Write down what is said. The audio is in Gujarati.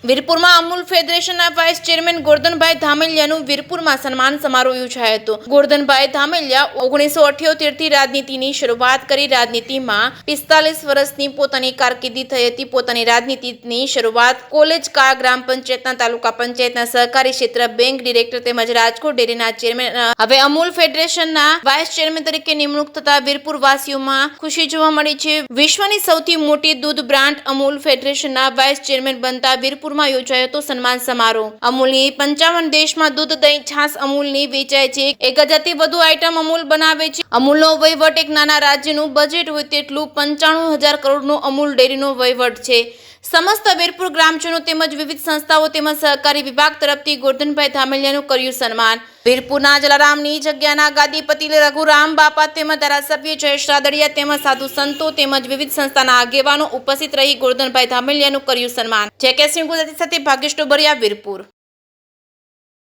વીરપુરમાં અમૂલ ફેડરેશનના વાઇસ ચેરમેન ગોરધનભાઈ ધામેલિયાનું વીરપુરમાં સન્માન સમારોહ યોજાયો હતો। ગોરધનભાઈ ધામેલિયા 1978 થી રાજનીતિની શરૂઆત કરી રાજનીતિમાં 45 વર્ષની પોતાની કારકિર્દી થઈ હતી। પોતાની રાજનીતિની શરૂઆત કોલેજ કાળ ગ્રામ પંચાયતના તાલુકા પંચાયતના સહકારી ક્ષેત્ર બેંક ડિરેક્ટર તેમજ રાજકોટ ડેરીના ચેરમેન હવે અમૂલ ફેડરેશનના વાઇસ ચેરમેન તરીકે નિમણૂક થતા વીરપુર વાસીઓમાં ખુશી જોવા મળી છે। વિશ્વની સૌથી મોટી દૂધ બ્રાન્ડ અમૂલ ફેડરેશનના વાઇસ ચેરમેન બનતા વીરપુરમાં યોજાયો હતો સન્માન સમારોહ। અમૂલની 55 દેશમાં દૂધ દહીં છાશ અમૂલની વેચાય છે। 1000 થી વધુ આઈટમ અમૂલ બનાવે છે। અમૂલનો વહીવટ એક નાના રાજ્યનું બજેટ હોય તેટલું 95,000 કરોડનો અમૂલ ડેરીનો વહીવટ છે। સમસ્ત વીરપુર ગ્રામજનો તેમજ વિવિધ સંસ્થાઓ તેમજ સહકારી વિભાગ તરફથી ગોરધનભાઈ ધામેલિયાનું કર્યું સન્માન। વીરપુરના જલારામની જગ્યાના ગાદીપતિ રઘુરામ બાપા તેમજ ધારાસભ્ય જયેશ રાદડિયા તેમજ સાધુ સંતો તેમજ વિવિધ સંસ્થાના આગેવાનો ઉપસ્થિત રહી ગોરધનભાઈ ધામેલિયાનું કર્યું સન્માન। જે કે સિંહ ગુજરાતી સાથે ભાગ્યેશ ટોબરિયા, વીરપુર।